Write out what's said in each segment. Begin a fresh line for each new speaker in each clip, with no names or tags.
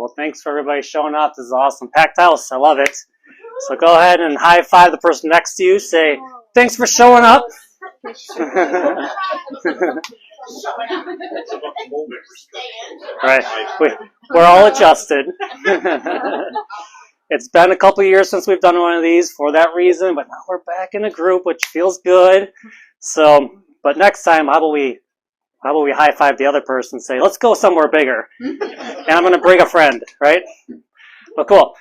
Well, thanks for everybody showing up. This is awesome. Packed house. I love it. So go ahead and high five the person next to you. Say, thanks for showing up. Right. We're all adjusted. It's been a couple years since we've done one of these for that reason, but now we're back in a group, which feels good. So, but next time, how about we high five the other person and say, let's go somewhere bigger. And I'm going to bring a friend, right? But cool.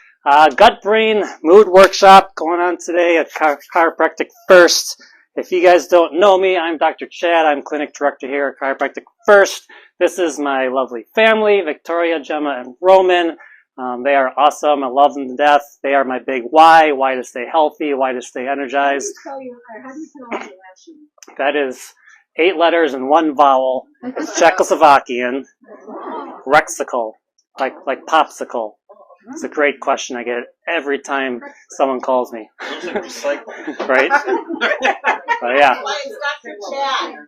Gut Brain Mood Workshop going on today at Chiropractic First. If you guys don't know me, I'm Dr. Chad. I'm Clinic Director here at Chiropractic First. This is my lovely family, Victoria, Gemma, and Roman. They are awesome. I love them to death. They are my big why to stay healthy, why to stay energized.
How do you pronounce your last name?
That is 8 letters and 1 vowel. It's Czechoslovakian. Rexical, like popsicle. It's a great question I get every time someone calls me. Right? But yeah.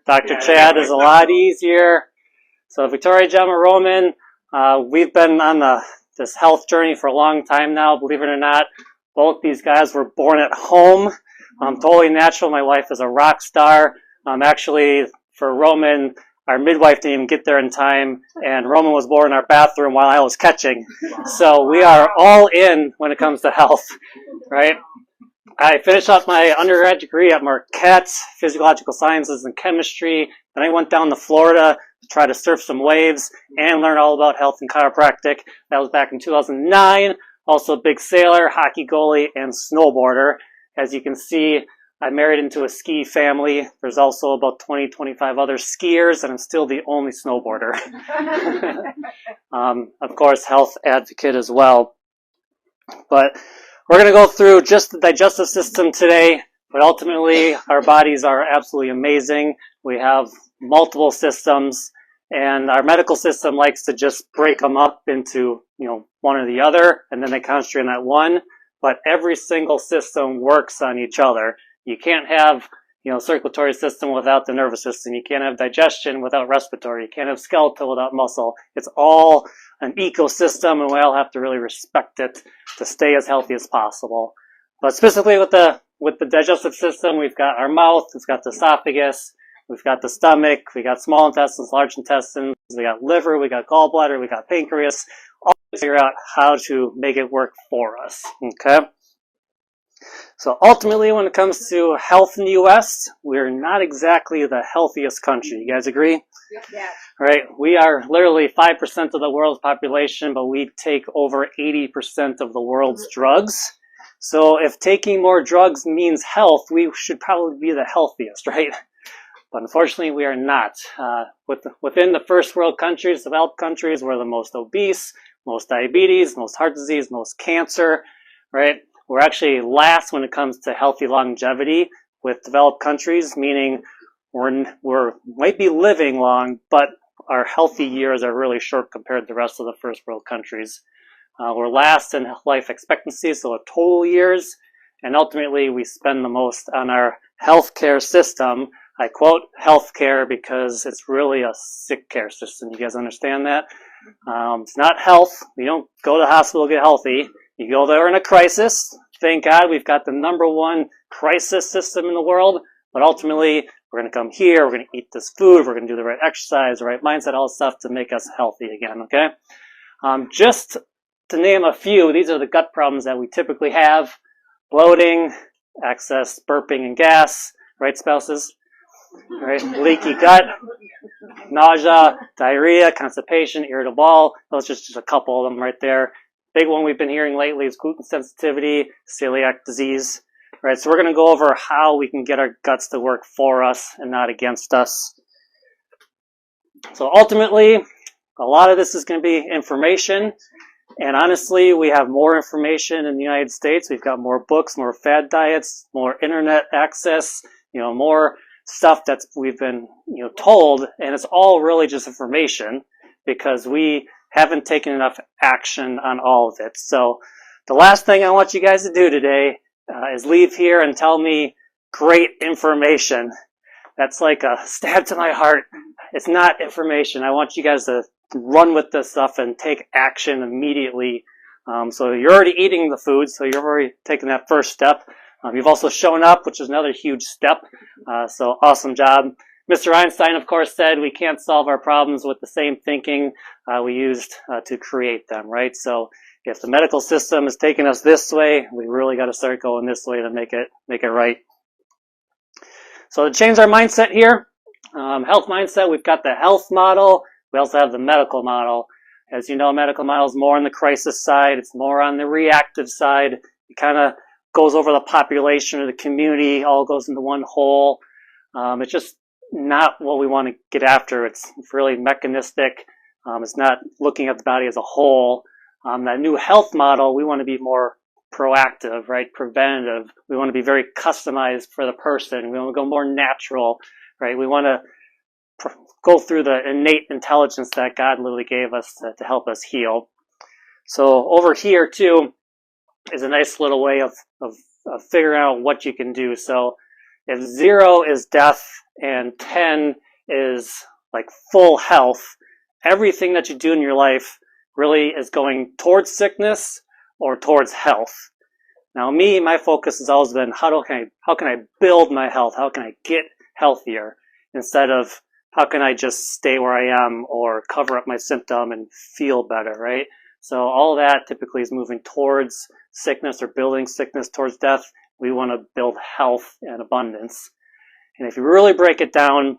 Dr. Chad is a lot easier. So Victoria, Gemma, Roman, we've been on this health journey for a long time now, believe it or not. Both these guys were born at home. Totally natural. My wife is a rock star. Actually, for Roman, our midwife didn't even get there in time, and Roman was born in our bathroom while I was catching. So we are all in when it comes to health, right? I finished up my undergrad degree at Marquette, Physiological Sciences and Chemistry. Then I went down to Florida to try to surf some waves and learn all about health and chiropractic. That was back in 2009. Also a big sailor, hockey goalie, and snowboarder. As you can see, I married into a ski family. There's also about 20, 25 other skiers, and I'm still the only snowboarder. Of course, health advocate as well. But we're going to go through just the digestive system today, but ultimately our bodies are absolutely amazing. We have multiple systems, and our medical system likes to just break them up into, one or the other, and then they concentrate on that one. But every single system works on each other. You can't have, circulatory system without the nervous system. You can't have digestion without respiratory. You can't have skeletal without muscle. It's all an ecosystem, and we all have to really respect it to stay as healthy as possible. But specifically with the digestive system, we've got our mouth, we've got the esophagus, we've got the stomach, we got small intestines, large intestines, we got liver, we got gallbladder, we got pancreas. All to figure out how to make it work for us. Okay. So ultimately, when it comes to health in the U.S., we're not exactly the healthiest country. You guys agree?
Yeah.
Right? We are literally 5% of the world's population, but we take over 80% of the world's drugs. So if taking more drugs means health, we should probably be the healthiest, right? But unfortunately, we are not. Within the first world countries, developed countries, we're the most obese, most diabetes, most heart disease, most cancer, right? We're actually last when it comes to healthy longevity with developed countries, meaning we're might be living long, but our healthy years are really short compared to the rest of the first world countries. We're last in life expectancy, so total years, and ultimately we spend the most on our healthcare system. I quote healthcare because it's really a sick care system. You guys understand that? It's not health. You don't go to the hospital to get healthy. You go there in a crisis. Thank God we've got the #1 crisis system in the world. But ultimately, we're going to come here. We're going to eat this food. We're going to do the right exercise, the right mindset, all this stuff to make us healthy again, okay? Just to name a few, these are the gut problems that we typically have. Bloating, excess burping and gas, right, spouses? Right? Leaky gut, nausea, diarrhea, constipation, irritable bowel. Those are just a couple of them right there. Big one we've been hearing lately is gluten sensitivity, celiac disease. Right, so we're going to go over how we can get our guts to work for us and not against us. So ultimately, a lot of this is going to be information. And honestly, we have more information in the United States. We've got more books, more fad diets, more internet access, more stuff that we've been, told. And it's all really just information because we haven't taken enough action on all of it. So the last thing I want you guys to do today is leave here and tell me great information. That's like a stab to my heart. It's not information. I want you guys to run with this stuff and take action immediately. So you're already eating the food, so you're already taking that first step. You've also shown up, which is another huge step. So awesome job. Mr. Einstein, of course, said we can't solve our problems with the same thinking we used to create them, right? So if the medical system is taking us this way, we really got to start going this way to make it right. So to change our mindset here, health mindset, we've got the health model. We also have the medical model. As you know, medical model is more on the crisis side. It's more on the reactive side. It kind of goes over the population or the community, all goes into one whole. It's just not what we want to get after. It's really mechanistic. It's not looking at the body as a whole. That new health model, we want to be more proactive, right? Preventative. We want to be very customized for the person. We want to go more natural, right? We want to go through the innate intelligence that God literally gave us to help us heal. So over here too is a nice little way of figuring out what you can do. So if 0 is death and 10 is like full health, everything that you do in your life really is going towards sickness or towards health. Now my focus has always been how can I build my health? How can I get healthier instead of how can I just stay where I am or cover up my symptom and feel better, right? So all that typically is moving towards sickness or building sickness towards death. We want to build health and abundance. And if you really break it down,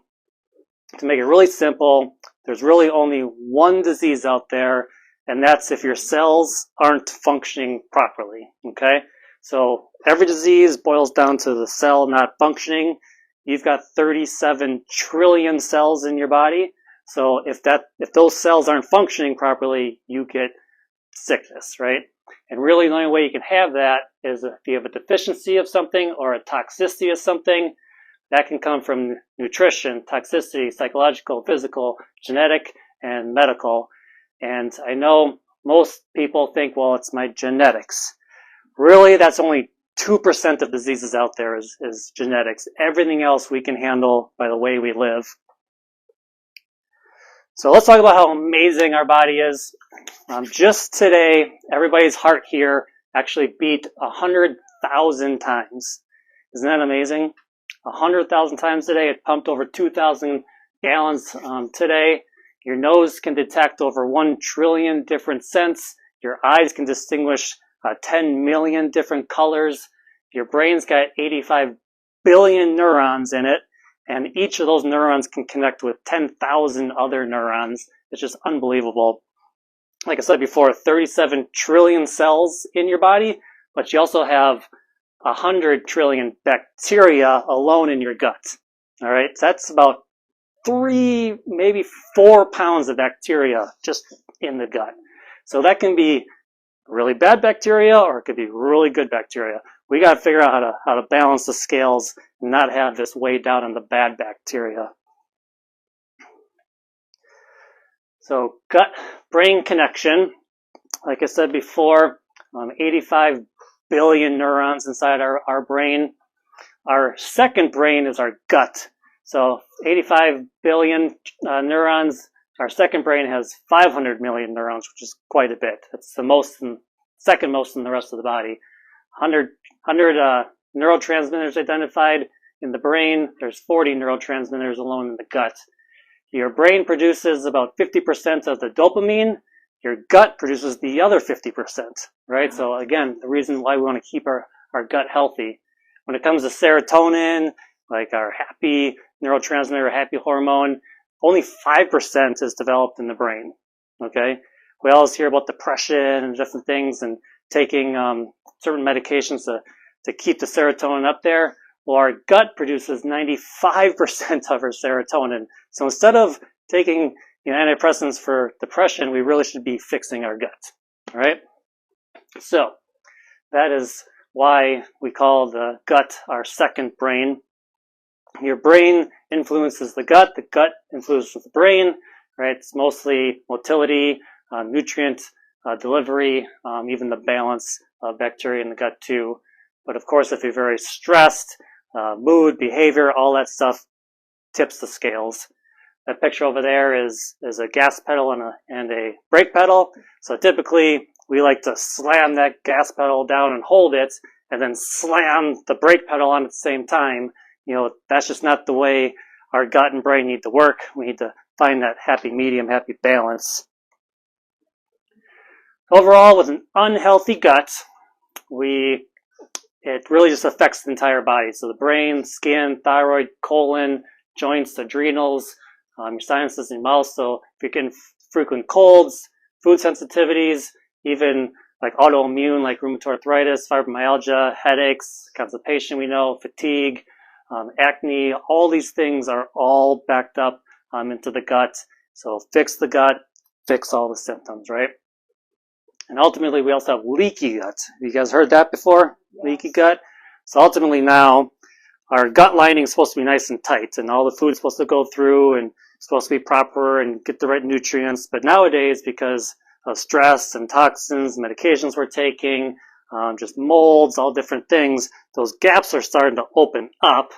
to make it really simple, there's really only one disease out there, and that's if your cells aren't functioning properly, okay? So every disease boils down to the cell not functioning. You've got 37 trillion cells in your body. So if those cells aren't functioning properly, you get sickness, right? And really the only way you can have that is if you have a deficiency of something or a toxicity of something. That can come from nutrition, toxicity, psychological, physical, genetic, and medical. And I know most people think, well, it's my genetics. Really, that's only 2% of diseases out there is genetics. Everything else we can handle by the way we live. So let's talk about how amazing our body is. Just today, everybody's heart here actually beat 100,000 times. Isn't that amazing? 100,000 times today. It pumped over 2,000 gallons today. Your nose can detect over 1 trillion different scents. Your eyes can distinguish 10 million different colors. Your brain's got 85 billion neurons in it, and each of those neurons can connect with 10,000 other neurons. It's just unbelievable. Like I said before, 37 trillion cells in your body, but you also have 100 trillion bacteria alone in your gut. All right, so that's about 3, maybe 4 pounds of bacteria just in the gut. So that can be really bad bacteria or it could be really good bacteria. We got to figure out how to balance the scales and not have this weigh down on the bad bacteria. So gut-brain connection, like I said before, 85 billion neurons inside our brain. Our second brain is our gut. So 85 billion neurons. Our second brain has 500 million neurons, which is quite a bit. That's the second most in the rest of the body. 100 neurotransmitters identified in the brain. There's 40 neurotransmitters alone in the gut. Your brain produces about 50% of the dopamine. Your gut produces the other 50%, right? So again, the reason why we want to keep our gut healthy. When it comes to serotonin, like our happy neurotransmitter, happy hormone, only 5% is developed in the brain, okay? We always hear about depression and different things and taking certain medications to keep the serotonin up there. Well, our gut produces 95% of our serotonin. So instead of taking antidepressants for depression, we really should be fixing our gut, all right? So that is why we call the gut our second brain. Your brain influences the gut influences the brain, right? It's mostly motility, nutrient delivery, even the balance of bacteria in the gut too. But of course, if you're very stressed, mood, behavior, all that stuff tips the scales. that picture over there is a gas pedal and a brake pedal. So typically we like to slam that gas pedal down and hold it, and then slam the brake pedal on at the same time. That's just not the way our gut and brain need to work. We need to find that happy medium, happy balance. Overall, with an unhealthy gut, it really just affects the entire body. So the brain, skin, thyroid, colon, joints, adrenals, your sinuses, and mouth. So if you're getting frequent colds, food sensitivities, even like autoimmune, like rheumatoid arthritis, fibromyalgia, headaches, constipation, we know, fatigue, acne, all these things are all backed up into the gut. So fix the gut, fix all the symptoms, right? And ultimately, we also have leaky gut. Have you guys heard that before?
Yes.
Leaky gut. So ultimately now, our gut lining is supposed to be nice and tight, and all the food's supposed to go through and supposed to be proper and get the right nutrients. But nowadays, because of stress and toxins, medications we're taking, just molds, all different things, those gaps are starting to open up,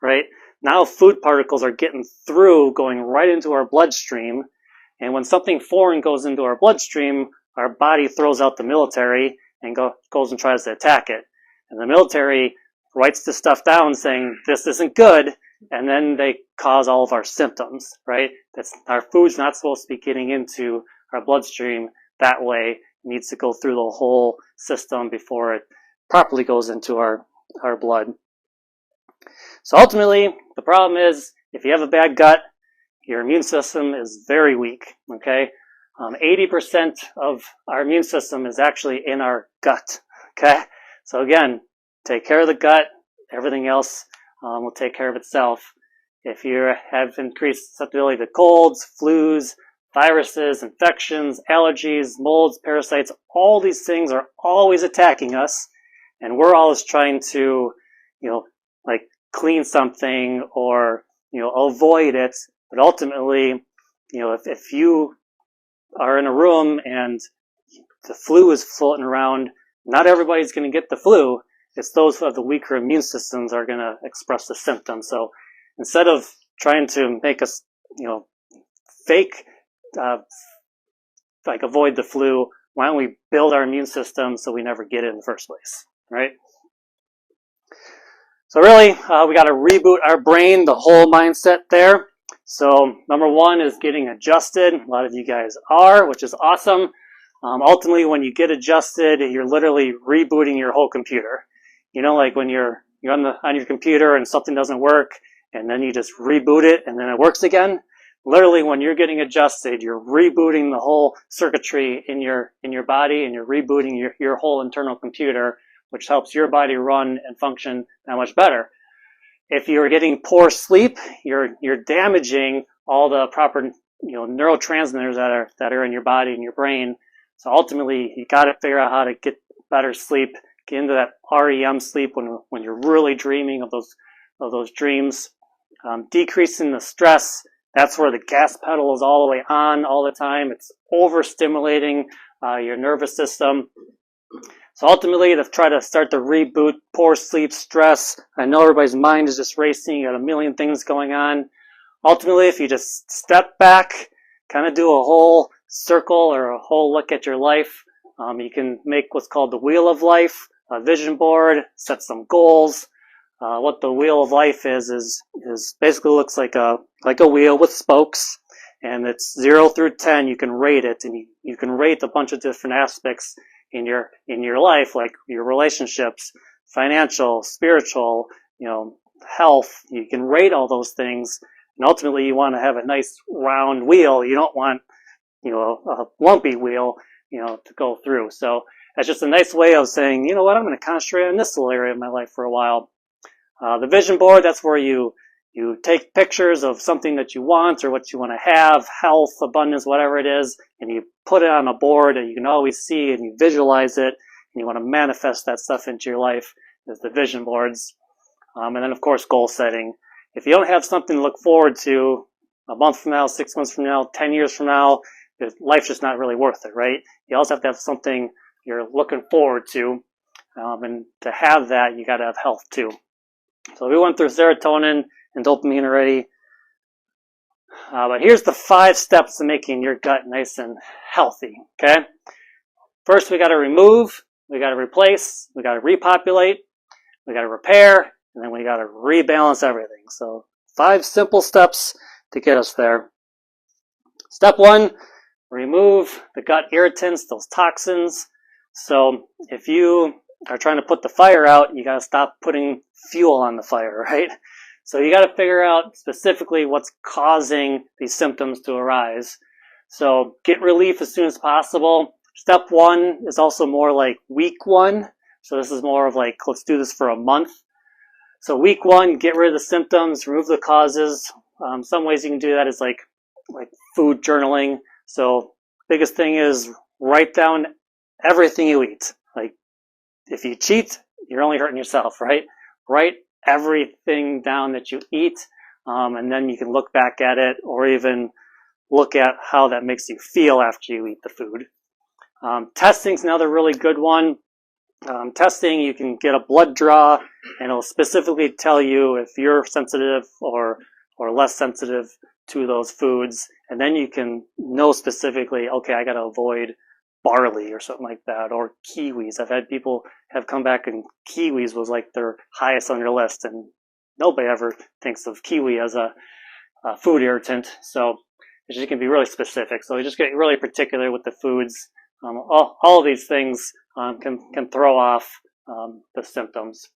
right? Now food particles are getting through, going right into our bloodstream. And when something foreign goes into our bloodstream, our body throws out the military and goes and tries to attack it. And the military writes this stuff down saying, this isn't good, and then they cause all of our symptoms, right? Our food's not supposed to be getting into our bloodstream that way. It needs to go through the whole system before it properly goes into our blood. So ultimately, the problem is, if you have a bad gut, your immune system is very weak, okay? 80% of our immune system is actually in our gut, okay? So again, take care of the gut. Everything else will take care of itself. If you have increased susceptibility to colds, flus, viruses, infections, allergies, molds, parasites, all these things are always attacking us, and we're always trying to, like clean something or, avoid it. But ultimately, if you are in a room and the flu is floating around, not everybody's going to get the flu. It's those who have the weaker immune systems are going to express the symptoms. So instead of trying to make us, fake, like avoid the flu, why don't we build our immune system so we never get it in the first place, right? So really, we got to reboot our brain, the whole mindset there. So number one is getting adjusted. A lot of you guys are, which is awesome. Ultimately, when you get adjusted, you're literally rebooting your whole computer. Like when you're on your computer and something doesn't work, and then you just reboot it and then it works again. Literally, when you're getting adjusted, you're rebooting the whole circuitry in your body, and you're rebooting your whole internal computer, which helps your body run and function that much better. If you're getting poor sleep, you're damaging all the proper neurotransmitters that are in your body and your brain. So ultimately, you got to figure out how to get better sleep, get into that REM sleep when you're really dreaming of those dreams. Decreasing the stress. That's where the gas pedal is all the way on all the time. It's overstimulating your nervous system. So ultimately, to try to start to reboot poor sleep, stress, I know everybody's mind is just racing. You got a million things going on. Ultimately, if you just step back, kind of do a whole circle or a whole look at your life, you can make what's called the wheel of life, a vision board, set some goals. What the wheel of life is basically looks like a wheel with spokes, and it's 0 through 10. You can rate it, and you can rate a bunch of different aspects in your life, like your relationships, financial, spiritual, health. You can rate all those things, and ultimately you want to have a nice round wheel. You don't want a lumpy wheel to go through. So that's just a nice way of saying, I'm going to concentrate on this little area of my life for a while. The vision board, that's where you take pictures of something that you want or what you want to have, health, abundance, whatever it is, and you put it on a board that you can always see, and you visualize it, and you want to manifest that stuff into your life as the vision boards. And then, of course, goal setting. If you don't have something to look forward to a month from now, 6 months from now, 10 years from now, life's just not really worth it, right? You also have to have something you're looking forward to. And to have that, you got to have health too. So we went through serotonin and dopamine already. But here's the 5 steps to making your gut nice and healthy, okay? First, we got to remove, we got to replace, we got to repopulate, we got to repair, and then we got to rebalance everything. So 5 simple steps to get us there. Step 1, remove the gut irritants, those toxins. So if you are trying to put the fire out, you got to stop putting fuel on the fire, right? So you got to figure out specifically what's causing these symptoms to arise. So get relief as soon as possible. Step 1 is also more like week 1. So this is more of like, let's do this for a month. So week 1, get rid of the symptoms, remove the causes. Some ways you can do that is like food journaling. So biggest thing is write down everything you eat. Like if you cheat, you're only hurting yourself, right? Write everything down that you eat, and then you can look back at it or even look at how that makes you feel after you eat the food. Testing's another really good one. Testing, you can get a blood draw and it'll specifically tell you if you're sensitive or less sensitive to those foods, and then you can know specifically, okay, I got to avoid barley or something like that, or kiwis. I've had people have come back and kiwis was like their highest on their list, and nobody ever thinks of kiwi as a food irritant. So you can be really specific. So you just get really particular with the foods. All of these things can throw off the symptoms.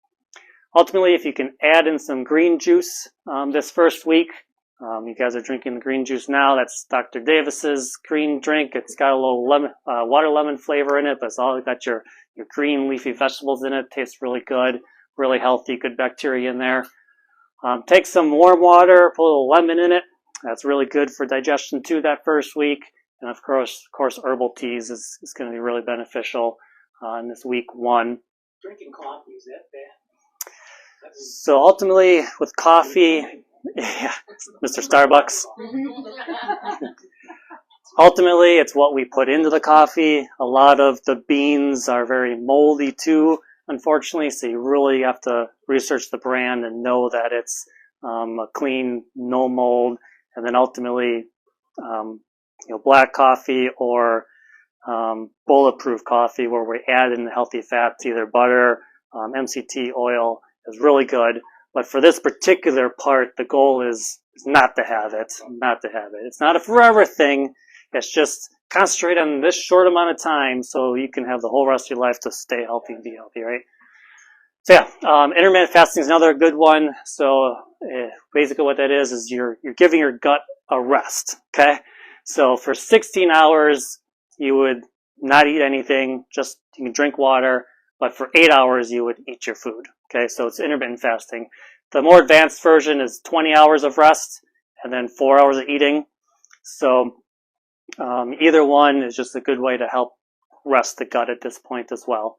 Ultimately, if you can add in some green juice this first week, you guys are drinking the green juice now. That's Dr. Davis's green drink. It's got a little lemon, water lemon flavor in it, but it's all got your green leafy vegetables in it. Tastes really good, really healthy, good bacteria in there. Take some warm water, put a little lemon in it. That's really good for digestion too that first week. And of course, herbal teas is going to be really beneficial in this week 1.
Drinking coffee, is that bad?
So ultimately, with coffee, yeah, Mr. Starbucks. Ultimately, it's what we put into the coffee. A lot of the beans are very moldy too, unfortunately, so you really have to research the brand and know that it's a clean, no mold. And then ultimately, black coffee or bulletproof coffee, where we add in the healthy fats, either butter, MCT oil, is really good. But for this particular part, the goal is not to have it. It's not a forever thing. It's just concentrate on this short amount of time so you can have the whole rest of your life to stay healthy and be healthy, right? So yeah, intermittent fasting is another good one. So basically what that is you're giving your gut a rest, okay? So for 16 hours, you would not eat anything, just you can drink water, but for 8 hours, you would eat your food, okay? So it's intermittent fasting. The more advanced version is 20 hours of rest and then 4 hours of eating. So either one is just a good way to help rest the gut at this point as well.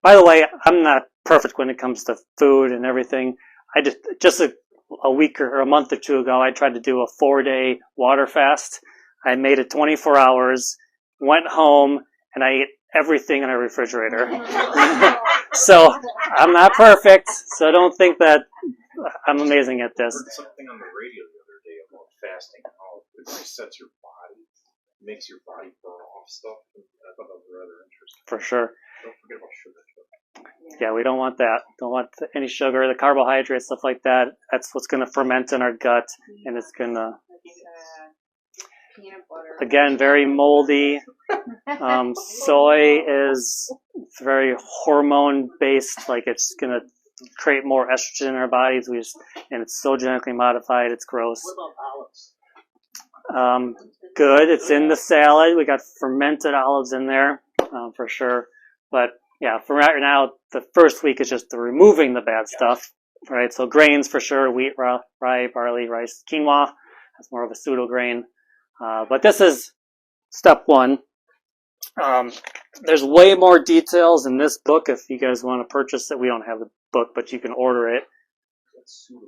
By the way, I'm not perfect when it comes to food and everything. I just a week or a month or two ago, I tried to do a 4-day water fast. I made it 24 hours, went home, and I ate everything in a refrigerator. So I'm not perfect, so don't think that I'm amazing at this.
I heard something on the radio the other day about fasting and how it resets your body, makes your body burn off stuff. And I thought that was rather interesting.
For sure.
Don't forget about sugar.
Yeah, we don't want that. Don't want any sugar, the carbohydrates, stuff like that. That's what's going to ferment in our gut, and it's going to,
Peanut butter.
again, very moldy. Soy is very hormone based, like it's going to create more estrogen in our bodies. And it's so genetically modified, it's gross.
What about olives?
Good. It's in the salad. We got fermented olives in there, for sure. But yeah, for right now, the first week is just the removing the bad stuff, right? So grains for sure, wheat, rye, barley, rice, quinoa. That's more of a pseudo grain. But this is step 1. There's way more details in this book if you guys want to purchase it. We don't have the book, but you can order it.
That's pseudo.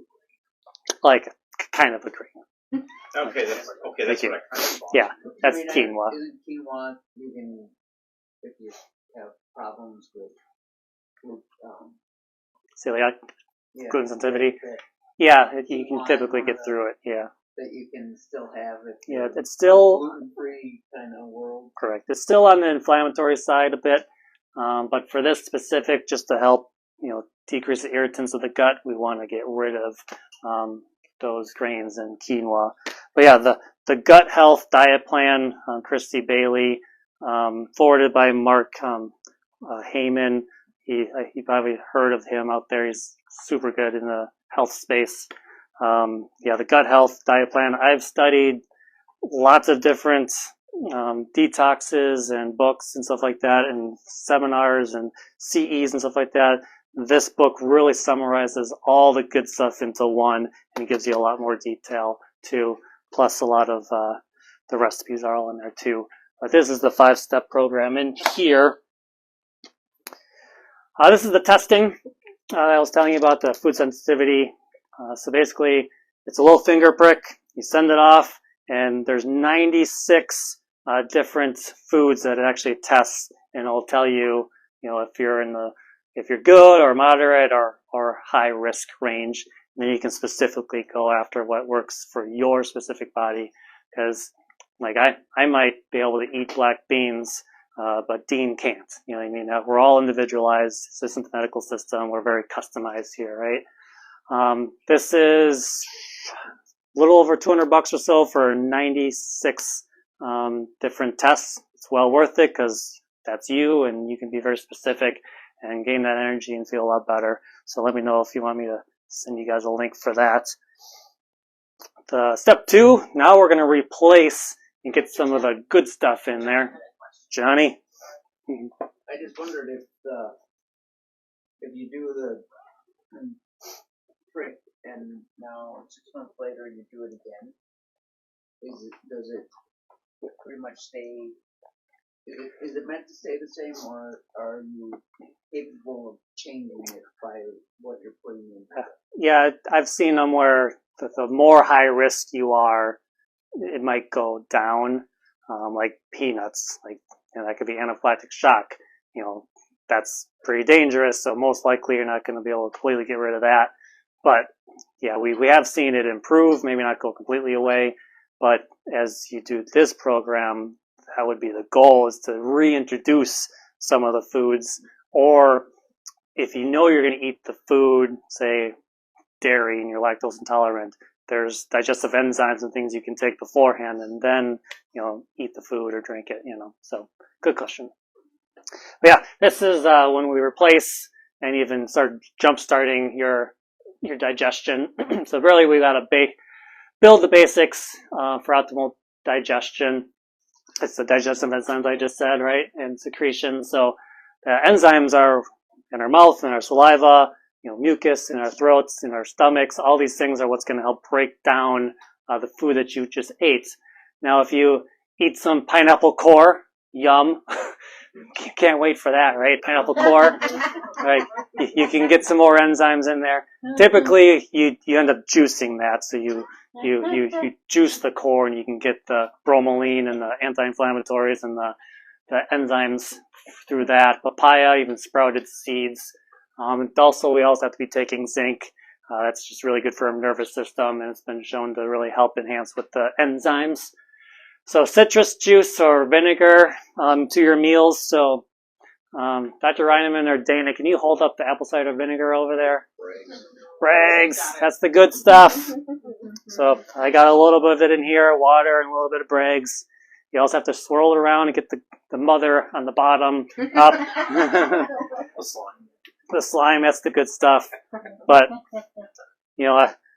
Like kind of a grain.
Okay, that's what I kind of thought.
Yeah, that's
Isn't
quinoa.
Isn't quinoa, you can, if you have problems with
Celiac,
yeah,
gluten sensitivity.
that
Yeah, you can typically get through it. Yeah.
that you can still have if
Yeah,
you're
it's still
gluten-free kind of world.
correct. It's still on the inflammatory side a bit, but for this specific, just to help decrease the irritants of the gut, we want to get rid of those grains and quinoa. But yeah, the gut health diet plan, Christy Bailey, forwarded by Mark Heyman. You probably heard of him out there. He's super good in the health space. The gut health diet plan. I've studied lots of different detoxes and books and stuff like that, and seminars and CEs and stuff like that. This book really summarizes all the good stuff into one, and it gives you a lot more detail too. Plus, a lot of the recipes are all in there too. But this is the 5-step program in here. This is the testing I was telling you about, the food sensitivity. So basically, it's a little finger prick. You send it off, and there's 96 different foods that it actually tests, and it'll tell you, if you're good or moderate or high risk range. And then you can specifically go after what works for your specific body. Because, like, I might be able to eat black beans, but Dean can't. You know what I mean? We're all individualized. It's the medical system. We're very customized here, right? This is a little over $200 or so for 96 different tests. It's well worth it because that's you, and you can be very specific and gain that energy and feel a lot better. So let me know if you want me to send you guys a link for that. The step 2, now we're going to replace and get some of the good stuff in there. Johnny?
I just wondered if you do the prick and now 6 months later you do it again, does it pretty much stay? Is it meant to stay the same, or are you capable of changing it by what you're putting in?
Yeah, I've seen them where the more high risk you are, it might go down, like peanuts. Like, that could be anaphylactic shock. That's pretty dangerous, so most likely you're not going to be able to completely get rid of that. But yeah, we have seen it improve, maybe not go completely away, but as you do this program, that would be the goal, is to reintroduce some of the foods. Or if you know you're going to eat the food, say dairy, and you're lactose intolerant, there's digestive enzymes and things you can take beforehand and then, eat the food or drink it, So, good question. But yeah, this is when we replace and even start jump-starting your digestion. So really, we got to build the basics for optimal digestion. It's the digestive enzymes I just said, right? And secretion. So the enzymes are in our mouth, in our saliva, mucus in our throats, in our stomachs. All these things are what's going to help break down the food that you just ate. Now, if you eat some pineapple core, yum. Can't wait for that, right? Pineapple core, right? You can get some more enzymes in there. Typically, you end up juicing that, so you juice the core, and you can get the bromelain and the anti-inflammatories and the enzymes through that. Papaya, even sprouted seeds. We also have to be taking zinc. That's just really good for our nervous system, and it's been shown to really help enhance with the enzymes. So citrus juice or vinegar to your meals. So Dr. Reineman or Dana, can you hold up the apple cider vinegar over there? Bragg's. That's the good stuff. So I got a little bit of it in here, water and a little bit of Bragg's. You also have to swirl it around and get the mother on the bottom up. The slime, that's the good stuff. But,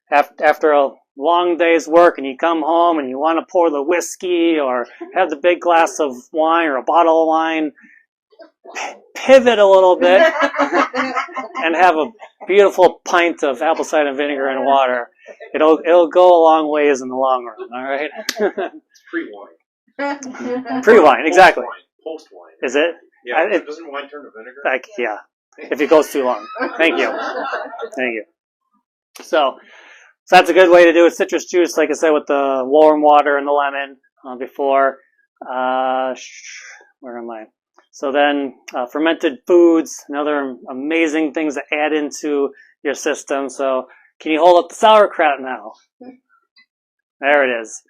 after a long day's work and you come home and you want to pour the whiskey or have the big glass of wine or a bottle of wine, pivot a little bit and have a beautiful pint of apple cider vinegar and water. It'll go a long ways in the long run, all right?
Pre-wine.
Pre-wine, exactly.
Post-wine.
Is it?
Yeah, doesn't wine turn to vinegar?
Yeah, if it goes too long. Thank you. So that's a good way to do it. Citrus juice, like I said, with the warm water and the lemon before. Where am I? So then fermented foods, another amazing things to add into your system. So can you hold up the sauerkraut now? There it is.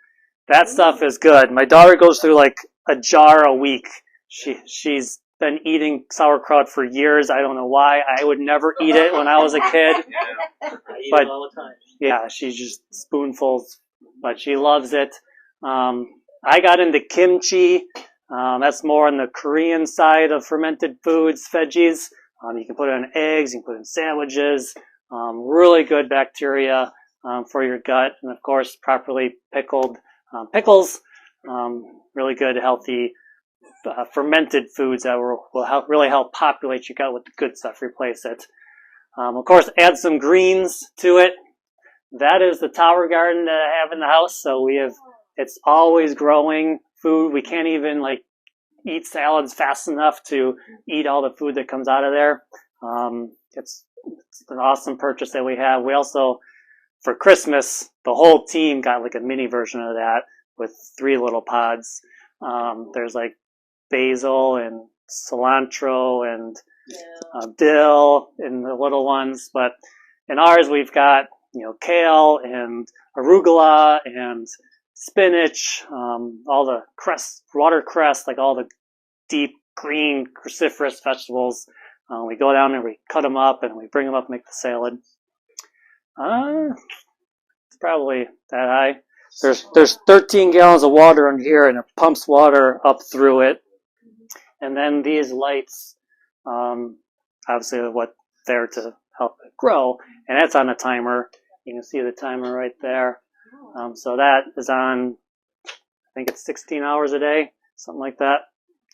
That stuff is good. My daughter goes through like a jar a week. She's been eating sauerkraut for years. I don't know why. I would never eat it when I was a kid.
I eat
But-
it all the time.
Yeah, she's just spoonfuls, but she loves it. I got into kimchi. That's more on the Korean side of fermented foods, veggies. You can put it on eggs, you can put it in sandwiches. Really good bacteria for your gut, and of course, properly pickled pickles. Really good, healthy fermented foods that will help, really help populate your gut with the good stuff. Replace it. Of course, add some greens to it. That is the tower garden that I have in the house. So it's always growing food. We can't even like eat salads fast enough to eat all the food that comes out of there. It's an awesome purchase that we have. We also, for Christmas, the whole team got like a mini version of that with 3 little pods. There's like basil and cilantro and dill in the little ones, but in ours we've got kale and arugula and spinach, all the watercress, like all the deep green cruciferous vegetables. We go down and we cut them up and we bring them up and make the salad. It's probably that high. There's 13 gallons of water in here and it pumps water up through it. And then these lights, obviously are what there to help it grow, and that's on a timer. You can see the timer right there. So that is on, I think it's 16 hours a day, something like that.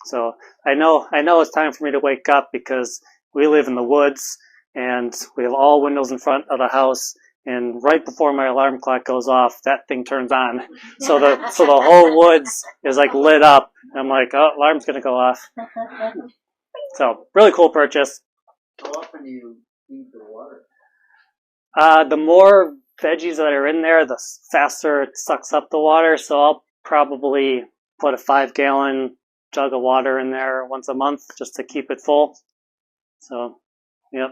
So I know it's time for me to wake up because we live in the woods and we have all windows in front of the house. And right before my alarm clock goes off, that thing turns on. So the whole woods is like lit up. And I'm like, oh, alarm's gonna go off. So really cool purchase.
How often do you feed the water?
The more veggies that are in there, the faster it sucks up the water. So I'll probably put a 5-gallon jug of water in there once a month just to keep it full. So, yep.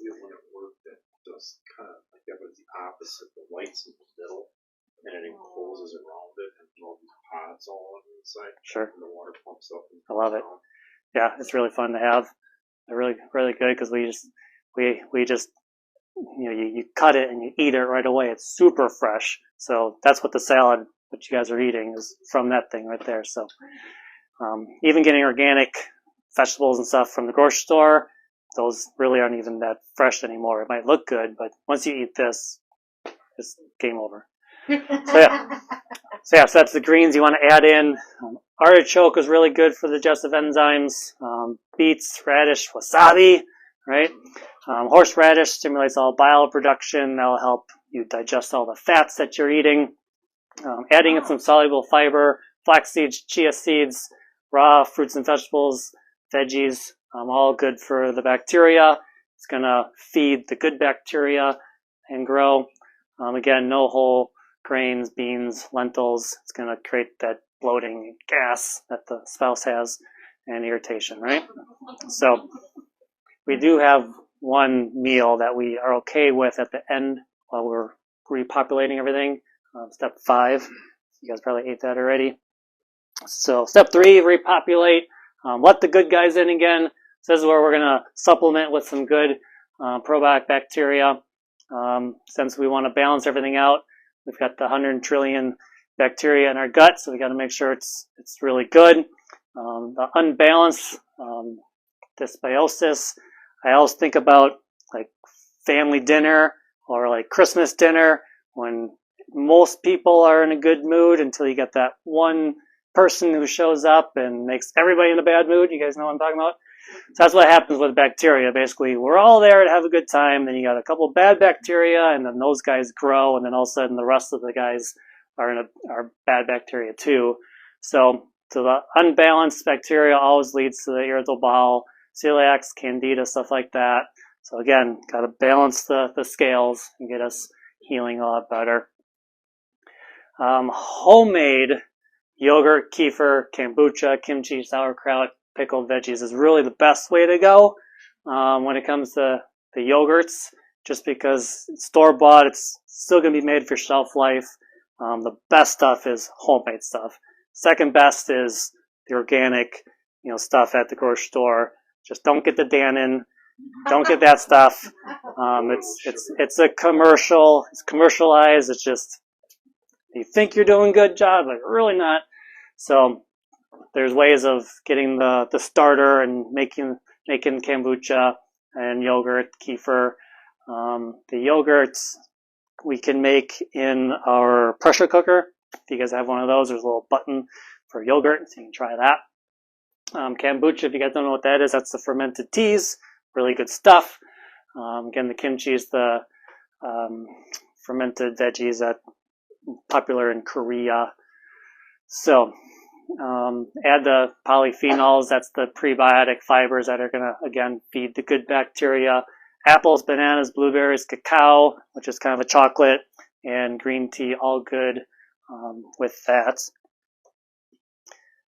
We have one at work that does kind of like that, but it's the opposite. The light's in the middle, and it encloses around it, and all these pods all on the inside.
Sure.
And the water pumps up. And
I love it.
down.
Yeah, it's really fun to have. They're really, really good because we just you cut it and you eat it right away. It's super fresh. So that's what the salad that you guys are eating is from that thing right there. So even getting organic vegetables and stuff from the grocery store, those really aren't even that fresh anymore. It might look good, but once you eat this, it's game over. So that's the greens you want to add in. Artichoke is really good for the digestive enzymes. Beets, radish, wasabi, right? Horseradish stimulates all bile production. That'll help you digest all the fats that you're eating. Adding in some soluble fiber, flax seeds, chia seeds, raw fruits and vegetables, veggies, all good for the bacteria. It's going to feed the good bacteria and grow. Again, no whole grains, beans, lentils. It's going to create that bloating gas that the spouse has and irritation, right? So we do have one meal that we are okay with at the end while we're repopulating everything. Step 5. You guys probably ate that already. So step 3, repopulate. Let the good guys in again. So this is where we're going to supplement with some good probiotic bacteria. Since we want to balance everything out, we've got the 100 trillion bacteria in our gut, so we got to make sure it's really good. The unbalanced dysbiosis, I always think about like family dinner or like Christmas dinner when most people are in a good mood until you get that one person who shows up and makes everybody in a bad mood. You guys know what I'm talking about? So that's what happens with bacteria. Basically, we're all there to have a good time. Then you got a couple bad bacteria, and then those guys grow, and then all of a sudden the rest of the guys are bad bacteria too. So the unbalanced bacteria always leads to the irritable bowel, celiacs, candida, stuff like that. So again, got to balance the scales and get us healing a lot better. Homemade yogurt, kefir, kombucha, kimchi, sauerkraut, pickled veggies is really the best way to go when it comes to the yogurts, just because store-bought, it's still going to be made for shelf life. The best stuff is homemade stuff. Second best is the organic, stuff at the grocery store. Just don't get the Dannon. Don't get that stuff. It's a commercial. It's commercialized. It's just, you think you're doing a good job, but really not. So there's ways of getting the starter and making kombucha and yogurt, kefir. The yogurts we can make in our pressure cooker. If you guys have one of those, there's a little button for yogurt, so you can try that. Kombucha, if you guys don't know what that is, that's the fermented teas. Really good stuff. Again, the kimchi is the fermented veggies that popular in Korea. So add the polyphenols. That's the prebiotic fibers that are going to, again, feed the good bacteria. Apples, bananas, blueberries, cacao, which is kind of a chocolate, and green tea, all good with that.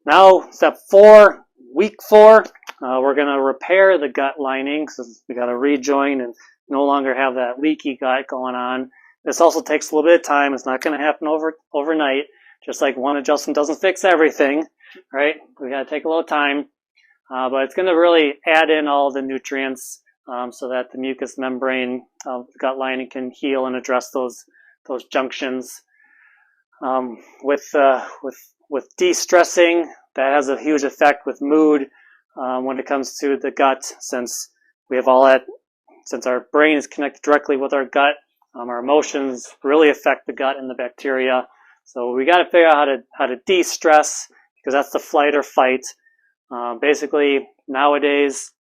Now, step 4, week 4, we're going to repair the gut lining, so we got to rejoin and no longer have that leaky gut going on. This also takes a little bit of time. It's not going to happen overnight. Just like one adjustment doesn't fix everything, right? We got to take a little time, but it's going to really add in all the nutrients so that the mucous membrane of the gut lining can heal and address those junctions. With de-stressing, that has a huge effect with mood when it comes to the gut, since we have all that. Since our brain is connected directly with our gut, our emotions really affect the gut and the bacteria. So we got to figure out how to de-stress, because that's the flight or fight. Basically, nowadays,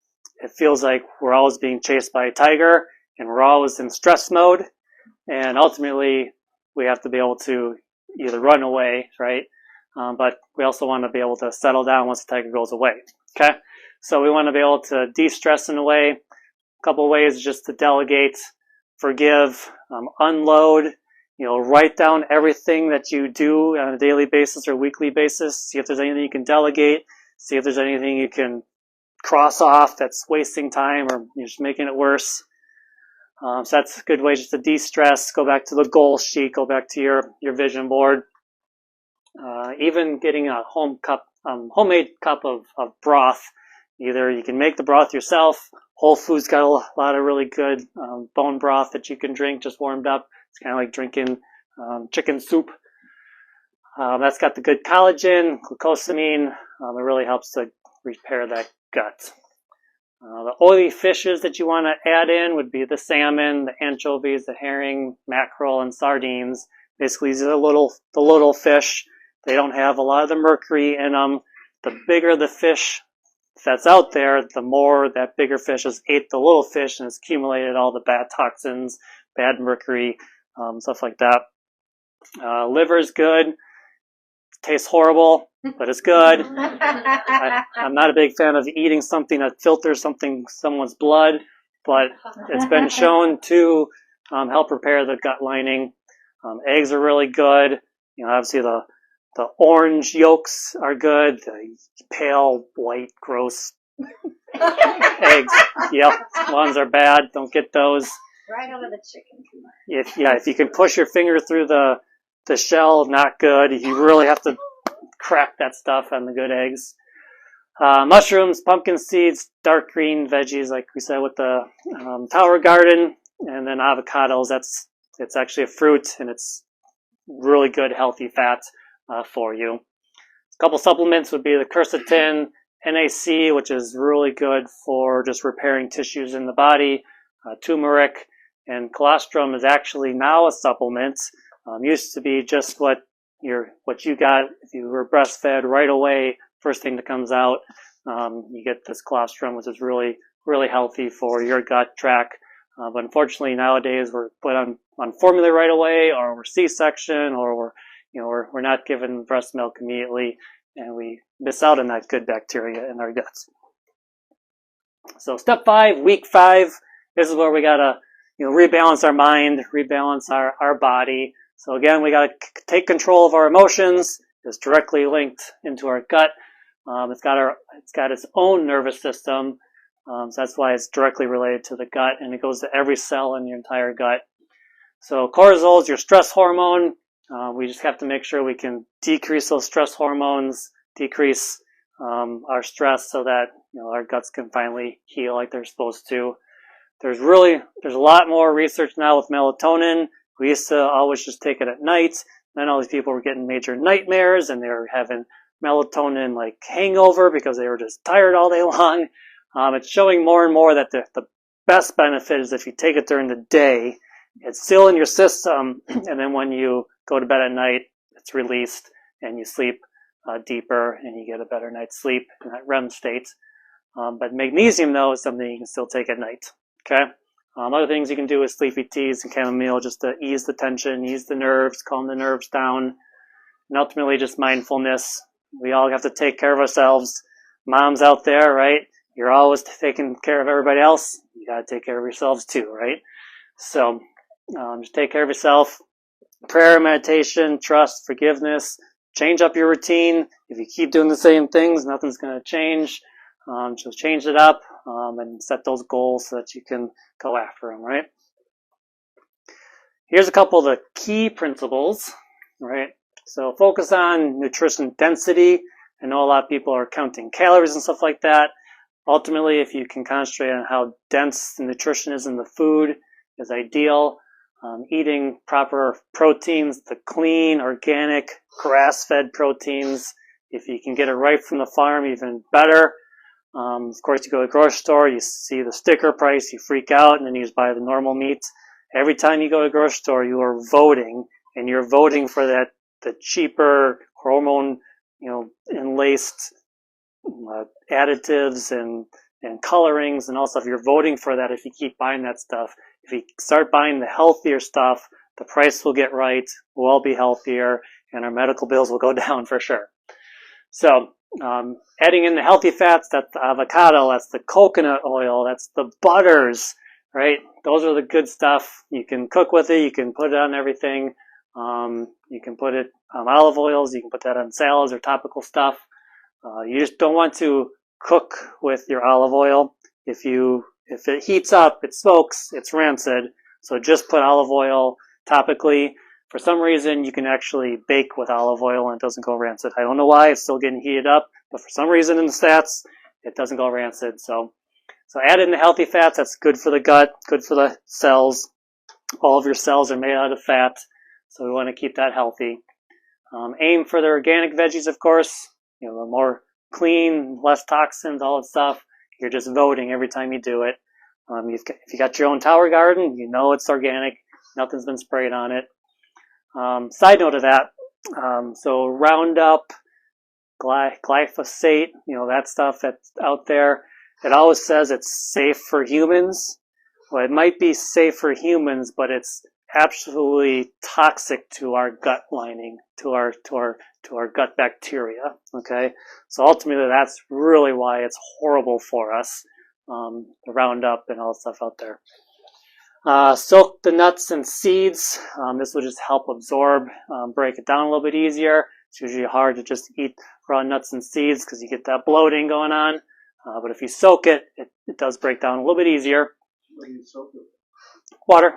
it feels like we're always being chased by a tiger, and we're always in stress mode. And ultimately, we have to be able to either run away, right? But we also want to be able to settle down once the tiger goes away. Okay, so we want to be able to de-stress in a way. A couple of ways just to delegate, forgive, unload. Write down everything that you do on a daily basis or weekly basis. See if there's anything you can delegate. See if there's anything you can cross off that's wasting time or you're just making it worse. So that's a good way just to de-stress. Go back to the goal sheet. Go back to your vision board. Even getting a homemade cup of broth. Either you can make the broth yourself. Whole Foods got a lot of really good bone broth that you can drink just warmed up. It's kind of like drinking chicken soup. That's got the good collagen, glucosamine. It really helps to repair that gut. The oily fishes that you want to add in would be the salmon, the anchovies, the herring, mackerel, and sardines. Basically, these are the little fish. They don't have a lot of the mercury in them. The bigger the fish that's out there, the more that bigger fish has ate the little fish and has accumulated all the bad toxins, bad mercury, stuff like that. Liver is good. Tastes horrible, but it's good. I'm not a big fan of eating something that filters someone's blood, but it's been shown to help repair the gut lining. Eggs are really good. Obviously the orange yolks are good. The pale, white, gross eggs, yep, ones are bad. Don't get those.
Right out of the chicken.
If you can push your finger through the shell, not good. You really have to crack that stuff on the good eggs. Mushrooms, pumpkin seeds, dark green veggies, like we said with the Tower Garden, and then avocados. It's actually a fruit, and it's really good, healthy fat for you. A couple supplements would be the quercetin, NAC, which is really good for just repairing tissues in the body. Turmeric, and colostrum is actually now a supplement. Used to be just what you got if you were breastfed right away. First thing that comes out, you get this colostrum, which is really, really healthy for your gut tract. But unfortunately nowadays we're put on formula right away, or we're C-section, or we're not given breast milk immediately, and we miss out on that good bacteria in our guts. So step 5, week 5, this is where we gotta rebalance our mind, rebalance our body. So again, we gotta take control of our emotions. It's directly linked into our gut. It's got its own nervous system. So that's why it's directly related to the gut, and it goes to every cell in your entire gut. So cortisol is your stress hormone. We just have to make sure we can decrease those stress hormones, decrease our stress so that our guts can finally heal like they're supposed to. There's a lot more research now with melatonin. We used to always just take it at night. Then all these people were getting major nightmares and they were having melatonin like hangover because they were just tired all day long. It's showing more and more that the best benefit is if you take it during the day. It's still in your system, and then when you go to bed at night, it's released and you sleep deeper and you get a better night's sleep in that REM state. But magnesium, though, is something you can still take at night. Okay. Other things you can do with sleepy teas and chamomile just to ease the tension, ease the nerves, calm the nerves down, and ultimately just mindfulness. We all have to take care of ourselves. Moms out there, right? You're always taking care of everybody else. You got to take care of yourselves too, right? So just take care of yourself. Prayer, meditation, trust, forgiveness. Change up your routine. If you keep doing the same things, nothing's going to change. So change it up and set those goals so that you can go after them, right? Here's a couple of the key principles, right? So focus on nutrition density. I know a lot of people are counting calories and stuff like that. Ultimately, if you can concentrate on how dense the nutrition is in the food is ideal. Eating proper proteins, the clean, organic, grass-fed proteins. If you can get it right from the farm, even better. Of course, you go to the grocery store, you see the sticker price, you freak out, and then you just buy the normal meat. Every time you go to the grocery store, you are voting, and you're voting for the cheaper hormone, enlaced additives and colorings and all stuff. You're voting for that if you keep buying that stuff. If you start buying the healthier stuff, the price will get right, we'll all be healthier, and our medical bills will go down for sure. So, adding in the healthy fats, that's the avocado, that's the coconut oil, that's the butters, right? Those are the good stuff. You can cook with it, you can put it on everything. You can put it on olive oils, you can put that on salads or topical stuff. You just don't want to cook with your olive oil. If it heats up, it smokes, it's rancid. So just put olive oil topically. For some reason, you can actually bake with olive oil and it doesn't go rancid. I don't know why, it's still getting heated up, but for some reason in the stats, it doesn't go rancid. So add in the healthy fats, that's good for the gut, good for the cells. All of your cells are made out of fat, so we want to keep that healthy. Aim for the organic veggies, of course. The more clean, less toxins, all that stuff. You're just voting every time you do it. If you got your own tower garden, it's organic. Nothing's been sprayed on it. Side note of that, so Roundup, glyphosate, that stuff that's out there, it always says it's safe for humans. Well, it might be safe for humans, but it's absolutely toxic to our gut lining, to our gut bacteria. Okay, so ultimately that's really why it's horrible for us. The Roundup and all the stuff out there. Soak the nuts and seeds. This will just help absorb, break it down a little bit easier. It's usually hard to just eat raw nuts and seeds because you get that bloating going on. But if you soak it, it does break down a little bit easier.
What do you soak it?
Water.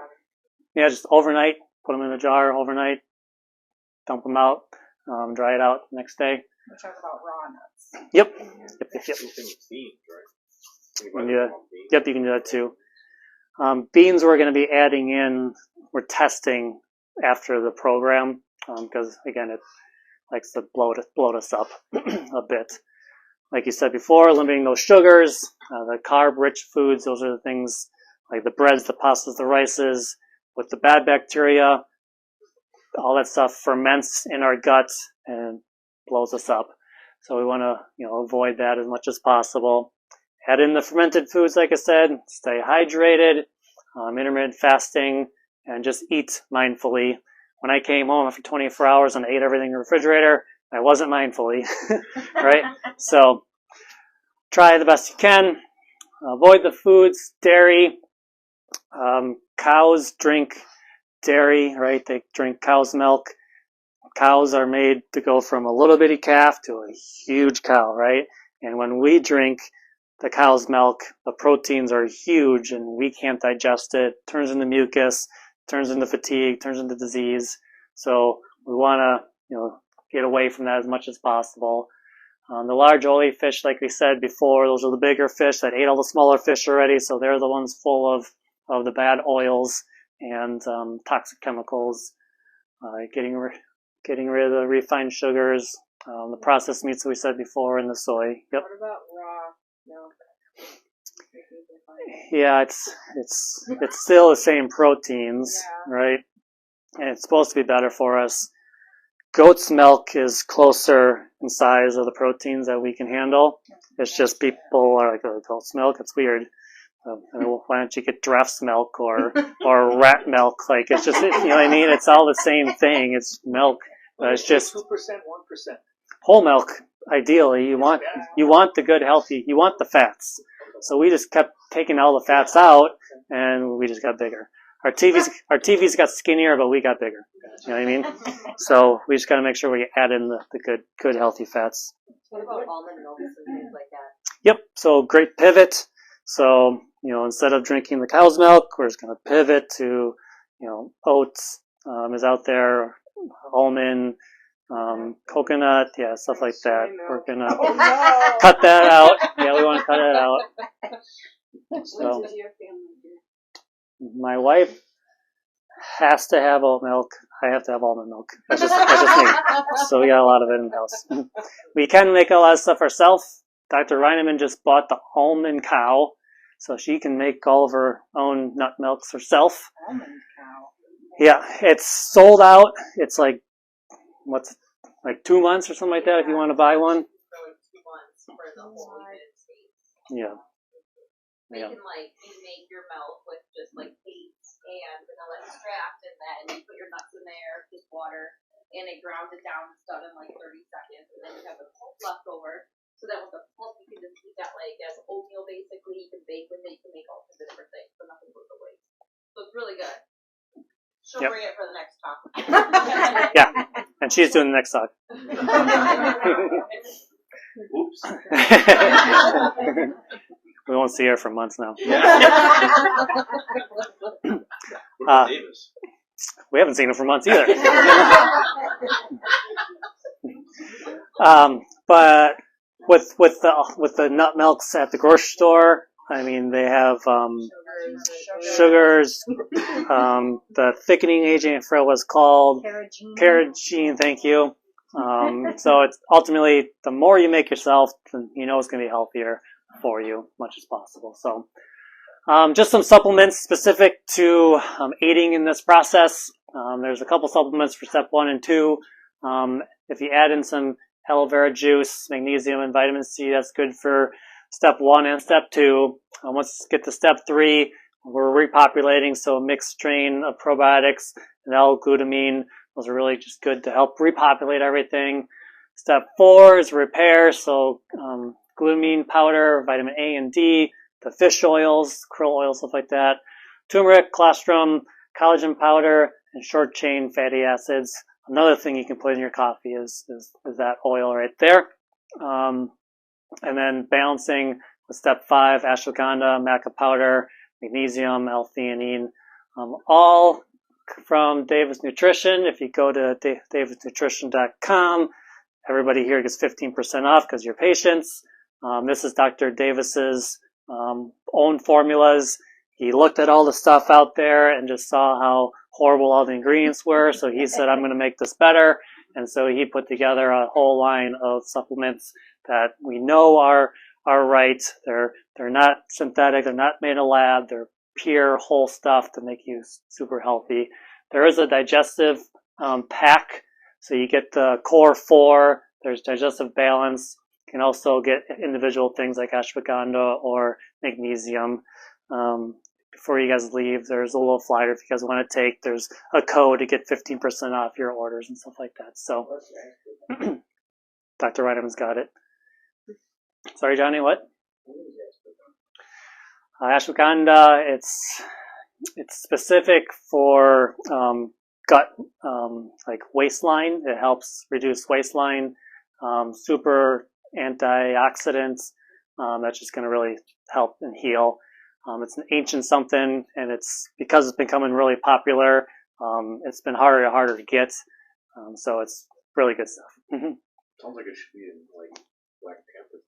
Yeah, just overnight. Put them in a jar overnight. Dump them out. Dry it out next day.
We're talking about raw nuts.
Yep.
Same thing with beans, right?
You can do that. Yep, you can do that too. Beans we're going to be adding in, we're testing after the program, because again, it likes to bloat us up a bit. Like you said before, limiting those sugars, the carb-rich foods, those are the things like the breads, the pastas, the rices, with the bad bacteria, all that stuff ferments in our gut and blows us up. So we want to, avoid that as much as possible. Add in the fermented foods, like I said, stay hydrated, intermittent fasting, and just eat mindfully. When I came home after 24 hours and I ate everything in the refrigerator, I wasn't mindfully, right? So try the best you can. Avoid the foods, dairy. Cows drink dairy, right? They drink cow's milk. Cows are made to go from a little bitty calf to a huge cow, right? And when we drink the cow's milk, the proteins are huge and we can't digest it. Turns into mucus, turns into fatigue, turns into disease. So we want to, get away from that as much as possible. The large oily fish, like we said before, those are the bigger fish that ate all the smaller fish already, so they're the ones full of the bad oils and toxic chemicals. Getting rid of the refined sugars, the processed meats that we said before, and the soy. Yep.
What about raw milk?
Yeah, it's still the same proteins,
Yeah.
right? And it's supposed to be better for us. Goat's milk is closer in size of the proteins that we can handle. It's just people are like, oh, goat's milk, it's weird. Why don't you get giraffe's milk or rat milk? Like, it's just, you know what I mean? It's all the same thing. It's milk, but it's just
2%, 1%.
whole milk. Ideally, you want the good, healthy. You want the fats. So we just kept taking all the fats out, and we just got bigger. Our TVs got skinnier, but we got bigger. You know what I mean? So we just got to make sure we add in the good, healthy fats.
What about almond milks and things like that?
Yep. So great pivot. So, instead of drinking the cow's milk, we're just going to pivot to, oats is out there, almond, coconut, yeah, stuff like that. We're going to cut that out. Yeah, we want to cut it out. So,
What's your family do?
my wife has to have oat milk. I have to have almond milk. That's just me. So we got a lot of it in the house. We can make a lot of stuff ourselves. Dr. Reineman just bought the almond cow, so she can make all of her own nut milks herself.
Almond cow.
Yeah, it's sold out. It's like 2 months or something like that if you want to buy one.
For like 2 months for the whole United States.
Yeah.
They
Yeah.
can you make your milk with just dates and vanilla extract, and then you put your nuts in there, just water, and they ground it down. It's done in 30 seconds, and then you have the pulp left over. So that with the pulp, you can just eat that as oatmeal basically. You can bake with it, you can make all kinds of different things, so nothing goes to waste. So it's really good. She'll
Yep.
bring it for the next talk.
Yeah, and she's doing the next talk.
Oops.
We won't see her for months now.
What about Davis?
We haven't seen her for months either. But with the nut milks at the grocery store, I mean, they have sugars, the thickening agent, I forgot what it's called. Carrageen, thank you. So it's ultimately, the more you make yourself, then it's going to be healthier for you as much as possible. So just some supplements specific to aiding in this process. There's a couple supplements for step 1 and 2. If you add in some aloe vera juice, magnesium, and vitamin C, that's good for step 1 and step 2. Once you get to step 3, we're repopulating, so a mixed strain of probiotics and L-glutamine. Those are really just good to help repopulate everything. Step 4 is repair, so glutamine powder, vitamin A and D, the fish oils, krill oil, stuff like that, turmeric, colostrum, collagen powder, and short-chain fatty acids. Another thing you can put in your coffee is that oil right there. And then balancing with step 5, ashwagandha, maca powder, magnesium, L-theanine, all from Davis Nutrition. If you go to davisnutrition.com, everybody here gets 15% off because you're patients. This is Dr. Davis's own formulas. He looked at all the stuff out there and just saw how horrible all the ingredients were. So he said, I'm going to make this better. And so he put together a whole line of supplements that we know are right. They're not synthetic. They're not made in a lab. They're pure whole stuff to make you super healthy. There is a digestive pack. So you get the core 4. There's digestive balance. You can also get individual things like ashwagandha or magnesium. Before you guys leave, there's a little flyer if you guys want to take. There's a code to get 15% off your orders and stuff like that. So Dr. Reineman's got it. Sorry, Johnny, what? Ashwagandha, it's specific for gut, like waistline. It helps reduce waistline. Super antioxidants. That's just going to really help and heal. It's an ancient something, and because it's becoming really popular, it's been harder and harder to get. So it's really good stuff.
Sounds like it should be in like Black Panther.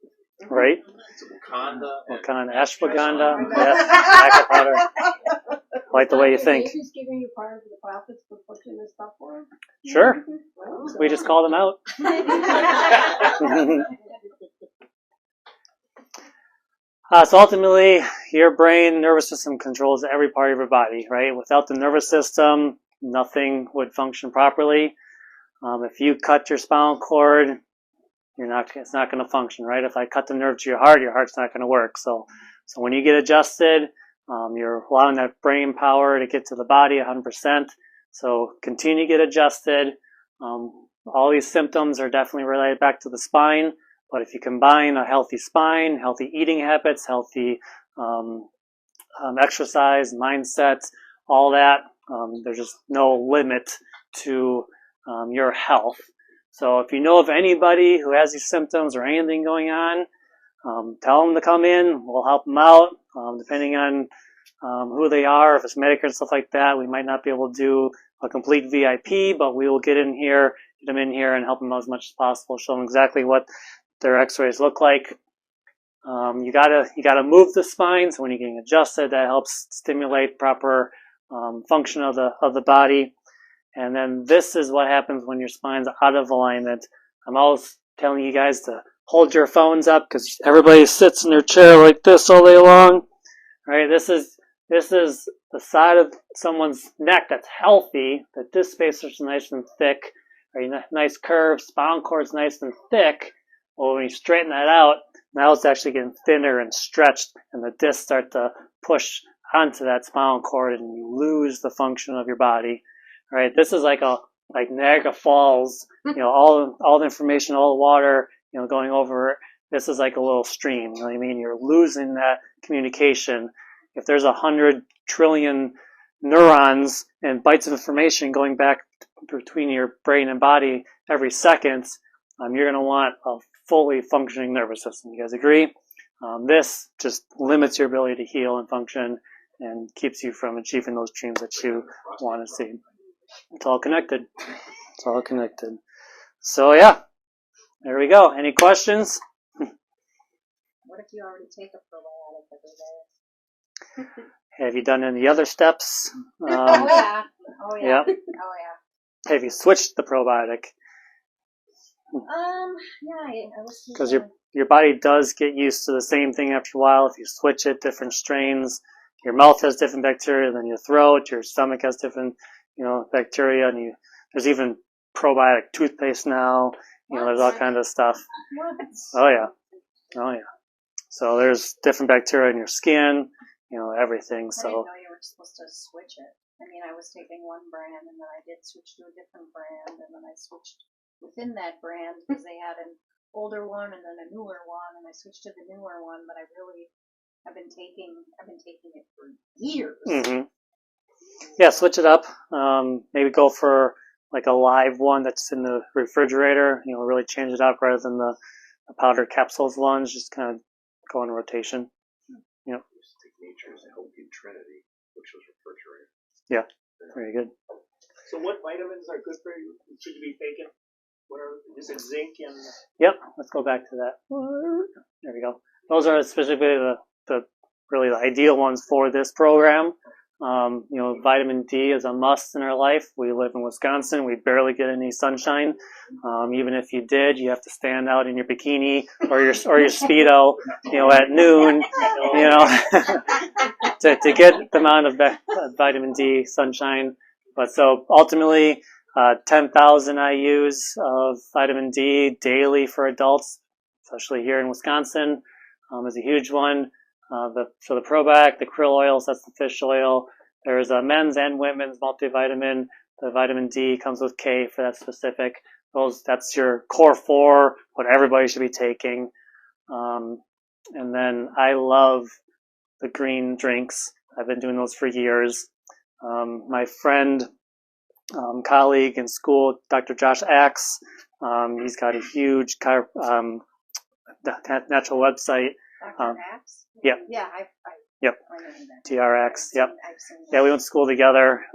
Right?
It's Wakanda.
Wakanda, ashwagandha, black powder. Like the way you think.
Baby's giving you part of the profits for pushing this stuff for him?
Sure.
Well,
We just called them out. So ultimately, your brain, nervous system controls every part of your body, right? Without the nervous system, nothing would function properly. If you cut your spinal cord, it's not going to function, right? If I cut the nerve to your heart's not going to work. So when you get adjusted, you're allowing that brain power to get to the body 100%. So continue to get adjusted. All these symptoms are definitely related back to the spine. But if you combine a healthy spine, healthy eating habits, healthy exercise, mindset, all that, there's just no limit to your health. So if you know of anybody who has these symptoms or anything going on, tell them to come in. We'll help them out. Depending on who they are, if it's Medicare and stuff like that, we might not be able to do a complete VIP, but we will get them in here and help them out as much as possible, show them exactly what their x-rays look like. You gotta move the spine, so when you're getting adjusted, that helps stimulate proper function of the body. And then this is what happens when your spine's out of alignment. I'm always telling you guys to hold your phones up because everybody sits in their chair like this all day long. Right? This is the side of someone's neck that's healthy, that this space is nice and thick, right? Nice curve, spinal cord's nice and thick. Well, when you straighten that out, now it's actually getting thinner and stretched, and the discs start to push onto that spinal cord, and you lose the function of your body. Right? This is like Niagara Falls. All the information, all the water, going over. This is like a little stream. You know what I mean? You're losing that communication. If there's 100 trillion neurons and bytes of information going back between your brain and body every second, you're going to want a fully functioning nervous system. You guys agree? This just limits your ability to heal and function and keeps you from achieving those dreams that you want to see. It's all connected. It's all connected. So yeah, there we go. Any questions?
What if you already take a probiotic every day?
Have you done any other steps?
Oh yeah.
Yeah.
Oh yeah.
Have you switched the probiotic?
Yeah, I was.
Because your body does get used to the same thing after a while. If you switch it, different strains. Your mouth has different bacteria than your throat. Your stomach has different, bacteria. And there's even probiotic toothpaste now. There's all kinds of stuff.
What?
Oh yeah. So there's different bacteria in your skin. Everything.
I didn't know you were supposed to switch it. I mean, I was taking one brand, and then I did switch to a different brand, and then I switched within that brand because they had an older one and then a newer one, and I switched to the newer one. But I've been taking it for years.
Mm-hmm. Yeah, switch it up. Maybe go for like a live one that's in the refrigerator. Really change it up rather than the powdered capsules ones. Just kind of go in rotation. Yep.
Just take Nature's Healthy Trinity, which was refrigerated.
Yeah, very good.
So what vitamins are good for you? Should you be taking? Is it zinc and?
Yep, let's go back to that. There we go. Those are specifically the really the ideal ones for this program. Vitamin D is a must in our life. We live in Wisconsin. We barely get any sunshine. Even if you did, you have to stand out in your bikini or your Speedo, at noon, to get the amount of vitamin D sunshine. But so ultimately, 10,000 IUs of vitamin D daily for adults, especially here in Wisconsin, is a huge one. The probiotic, the krill oils, that's the fish oil. There's a men's and women's multivitamin. The vitamin D comes with K for that specific. That's your core 4, what everybody should be taking. And then I love the green drinks. I've been doing those for years. My friend, colleague in school, Dr. Josh Axe, he's got a huge natural website.
Dr. Axe?
Yeah.
Yeah, I
Yep.
I know who that is.
TRX. Yep.
I've seen
Yeah, we went to school together.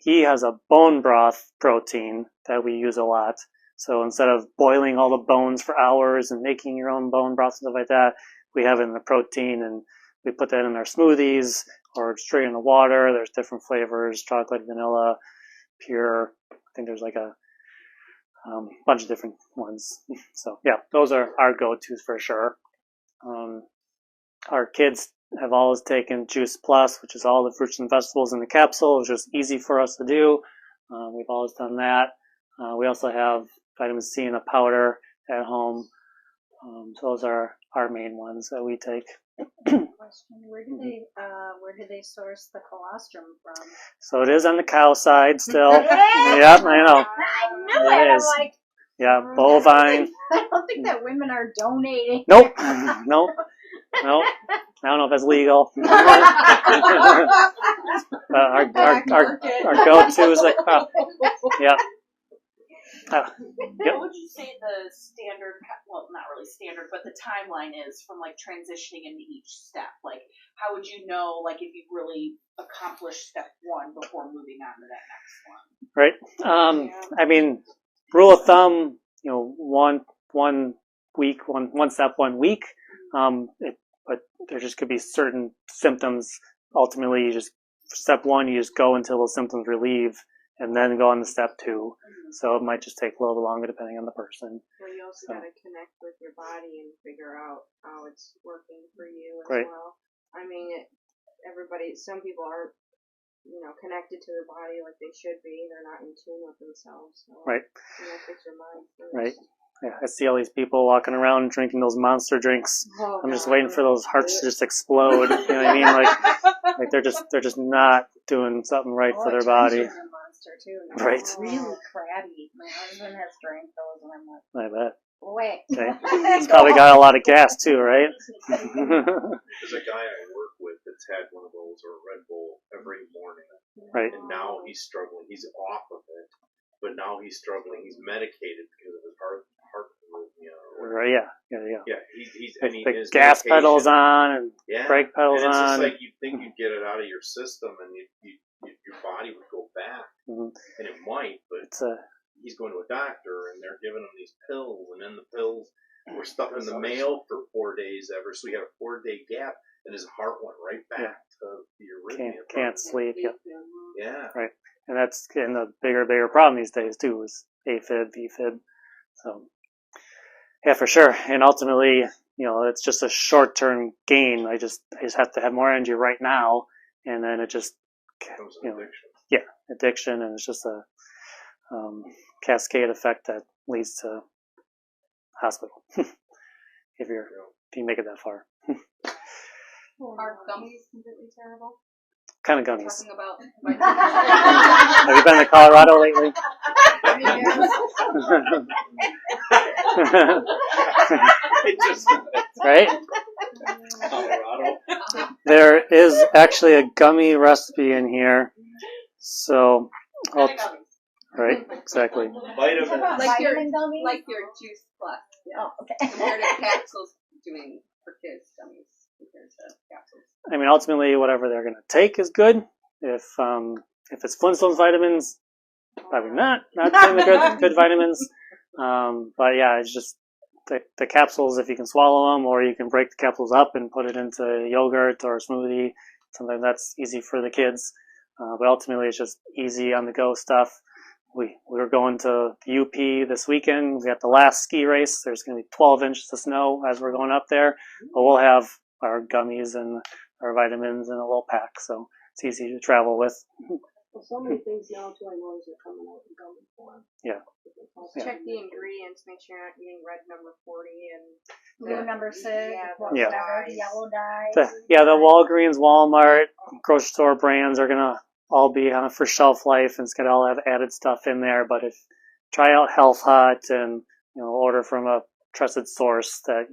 He has a bone broth protein that we use a lot. So instead of boiling all the bones for hours and making your own bone broth and stuff like that, we have it in the protein and we put that in our smoothies or straight in the water. There's different flavors, chocolate, vanilla, pure. I think there's like a bunch of different ones. So yeah, those are our go-tos for sure. Our kids have always taken Juice Plus, which is all the fruits and vegetables in the capsule. It's just easy for us to do. We've always done that. We also have vitamin C in a powder at home. So those are our main ones that we take.
Question: Where do they source the colostrum from?
So it is on the cow side still. Yep, I know.
I knew
It
it.
is.
I'm like,
Yeah, bovine.
I don't think that women are donating.
Nope. Nope. Nope. I don't know if that's legal. Our go-to is like, yeah.
What would you say the standard, well, not really standard, but the timeline is from like transitioning into each step? Like, how would you know, like, if you've really accomplished step one before moving on to that next one?
Right. I mean, rule of thumb, one week, one step, 1 week. But there just could be certain symptoms. Ultimately, step one, you just go until those symptoms relieve, and then go on to step two. So it might just take a little bit longer depending on the person.
Well, you also got to connect with your body and figure out how it's working for you as
Right.
well. I mean, some people are, connected to their body like they should be. They're not in tune with themselves. So,
Right.
Fix your mind first.
Right. Yeah, I see all these people walking around drinking those monster drinks.
Oh,
I'm just
God.
waiting for those hearts to just explode. You know what I mean? Like they're just not doing something right for their body.
A monster too.
Right.
It's really crabby. My husband has drank those, and I'm like,
I bet.
wait.
Okay. It's probably got a lot of gas too, right?
There's a guy I work with that's had one of those or a Red Bull every morning.
Right.
And now he's struggling. He's off of it, but now he's struggling. He's medicated because of his heart arrhythmia.
Right. Yeah.
Yeah, he's
Like
and
the
his
gas
medication-
pedals on and
yeah.
brake pedals
and it's
on.
just like you'd think you'd get it out of your system and your body would go back.
Mhm.
And it might, but
It's a
he's going to a doctor and they're giving him these pills, and then the pills were stuck in the mail for 4 days ever, so he had a 4-day gap, and his heart went right back to the arrhythmia.
can't sleep. Yep.
Yeah.
And that's the bigger problem these days too is AFib, VFib. So yeah, for sure. And ultimately, it's just a short-term gain. I just have to have more energy right now, and then it just
Becomes an addiction.
addiction, and it's just a cascade effect that leads to hospital if you make it that far.
Are gummies completely terrible?
Kind of gummies.
Talking about
Have you been to Colorado lately?
It just
Right?
Colorado.
There is actually a gummy recipe in here. So,
kind of gummies.
right, exactly.
Vitamin.
Like your
Vitamin gummies?
like your Juice Plus. Yeah.
Oh, okay.
Compared to capsules doing for kids gummies compared to capsules.
I mean, ultimately, whatever they're going to take is good. If it's Flintstones vitamins, probably not doing the good vitamins. But yeah, it's just the capsules, if you can swallow them, or you can break the capsules up and put it into yogurt or a smoothie, something that's easy for the kids. But ultimately, it's just easy on the go stuff. We were going to the UP this weekend. We got the last ski race. There's going to be 12 inches of snow as we're going up there. But we'll have our gummies and our vitamins in a little pack, so it's easy to travel with.
Well, so many things now too. I notice are coming out in gummy form.
Yeah.
Check the ingredients. Make sure you're not eating red number 40 and
Blue number 6,
Yeah.
whatever, yellow dye.
The Walgreens, Walmart, grocery store brands are gonna all be on for shelf life, and it's gonna all have added stuff in there. But try out Health Hut and order from a trusted source that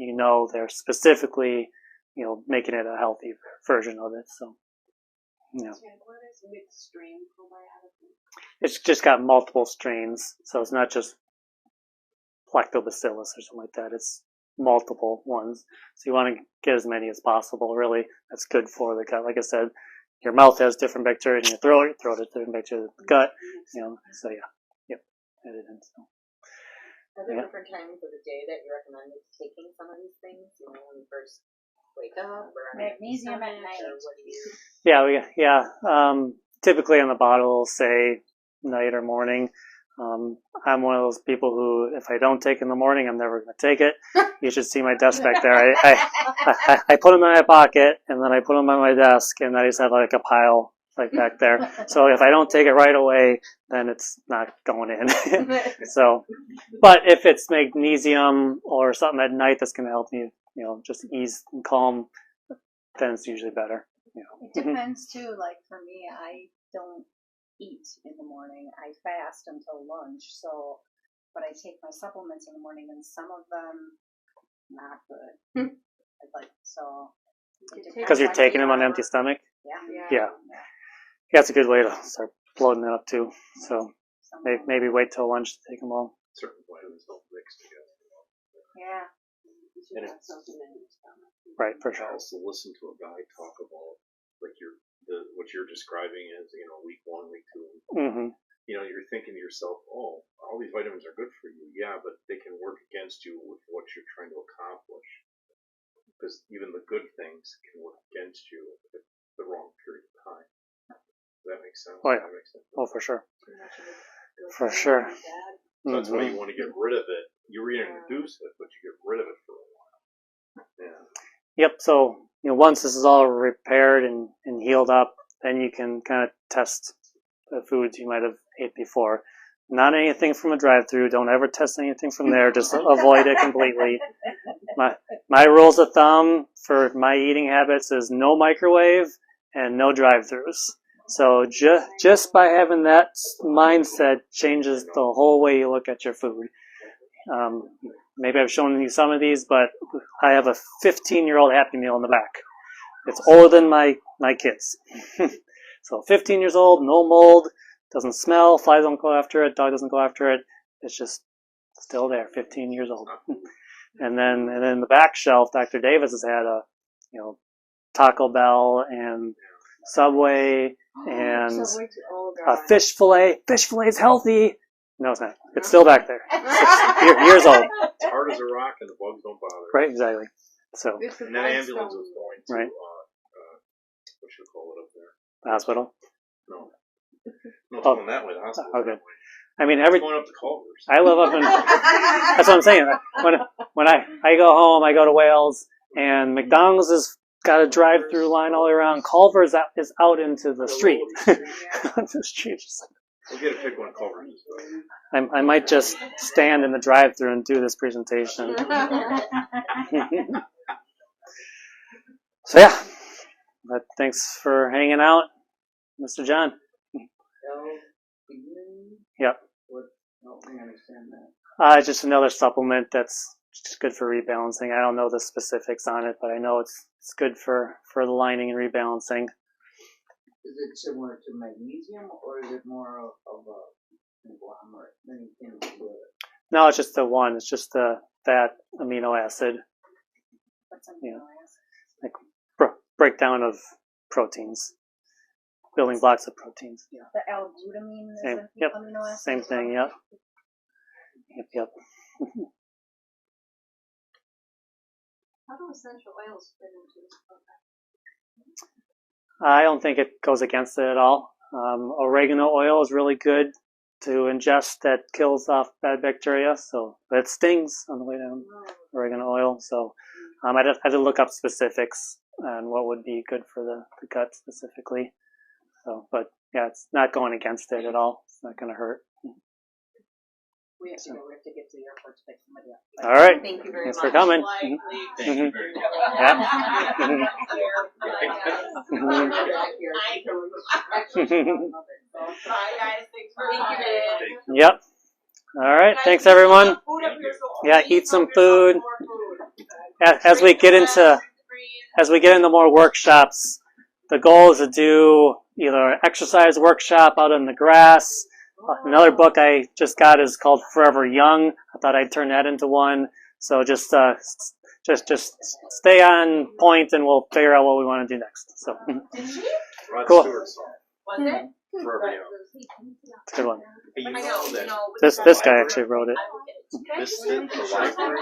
they're specifically making it a healthy version of it. So
What is mixed strain probiotic?
it's just got multiple strains, so it's not just lactobacillus or something like that. It's multiple ones. So you want to get as many as possible, really. That's good for the gut. Like I said, your mouth has different bacteria in your throat has different bacteria in the gut, so yeah. Yep. So.
Are there different times of the day that you recommend taking some of these things? When you first wake up, or
magnesium at night.
or what do you?
Yeah. Typically on the bottle it'll say night or morning. I'm one of those people who, if I don't take in the morning, I'm never going to take it. You should see my desk back there. I put them in my pocket, and then I put them on my desk, and I just have like a pile like back there. So if I don't take it right away, then it's not going in. So, but if it's magnesium or something at night that's going to help me, just ease and calm, then it's usually better.
It depends too. Like for me, I don't eat in the morning. I fast until lunch. So, but I take my supplements in the morning, and some of them not good.
Because you're taking them on an empty stomach. Yeah. That's a good way to start bloating it up too. So maybe wait till lunch to take them all.
Certain vitamins don't mix together.
Yeah.
And it's,
right, for
I
sure.
also listen to a guy talk about like what you're describing as week 1, week 2.
Mm-hmm.
You're thinking to yourself, oh, all these vitamins are good for you. Yeah, but they can work against you with what you're trying to accomplish. Because even the good things can work against you at the wrong period of time. Does that make sense?
Oh, yeah.
That makes sense.
Oh, for sure. For sure.
So that's why you want to get rid of it. You reintroduce it, but you get rid of it for a while. Yeah.
Yep. So once this is all repaired and healed up, then you can kind of test the foods you might have ate before. Not anything from a drive-through. Don't ever test anything from there. Just avoid it completely. My rules of thumb for my eating habits is no microwave and no drive-throughs. So just by having that mindset changes the whole way you look at your food. Maybe I've shown you some of these, but I have a 15-year-old Happy Meal in the back. It's older than my kids. So 15 years old, no mold, doesn't smell, flies don't go after it, dog doesn't go after it. It's just still there, 15 years old. And then the back shelf, Dr. Davis has had Taco Bell and Subway and fish fillet. Fish fillet is healthy. No, it's not. It's still back there. It's years old.
It's hard as a rock, and the bugs don't bother.
Right, exactly. So.
And that ambulance was going to
right.
What should we call it up there?
The hospital.
No, it's going that way. The hospital.
Okay.
That way.
I mean,
It's going up to Culver's.
I live up in. That's what I'm saying. When I go home, I go to Wales, and McDonald's has got a drive-through line all the way around. Culver's is out into the street. The street.
We'll get a pick when Culver's is going.
I might just stand in the drive-through and do this presentation. So yeah, but thanks for hanging out, Mr. John. Yep. Just another supplement that's just good for rebalancing. I don't know the specifics on it, but I know it's good for the lining and rebalancing.
Is it similar to magnesium, or is it more of a conglomerate? Many things together?
No, it's just the one. It's just that amino acid.
What's amino acid?
Like breakdown of proteins, building blocks of proteins. Yeah.
The L-glutamine is
Same.
an
Yep.
amino acid.
Same thing. Yep. Yep.
How do essential oils fit into this program?
I don't think it goes against it at all. Oregano oil is really good to ingest. That kills off bad bacteria. But it stings on the way down. Oregano oil. So I'd have to look up specifics on what would be good for the gut specifically. So, but yeah, it's not going against it at all. It's not going to hurt.
We have to go. We have to get to the airport to pick somebody up.
All right.
Thank you very
Thanks
much.
for coming.
Thank you very much.
Bye, guys. Thanks for being here.
Yep. All right. Thanks, everyone. Yeah, eat some food. As we get into more workshops, the goal is to do either an exercise workshop out in the grass. Another book I just got is called Forever Young. I thought I'd turn that into one. So just stay on point, and we'll figure out what we want to do next. So
Rod
Cool.
Stewart's song.
Was it?
Forever Young.
it's a good one.
Hey, you
I
know
know,
that
no.
This guy actually wrote it.
this the library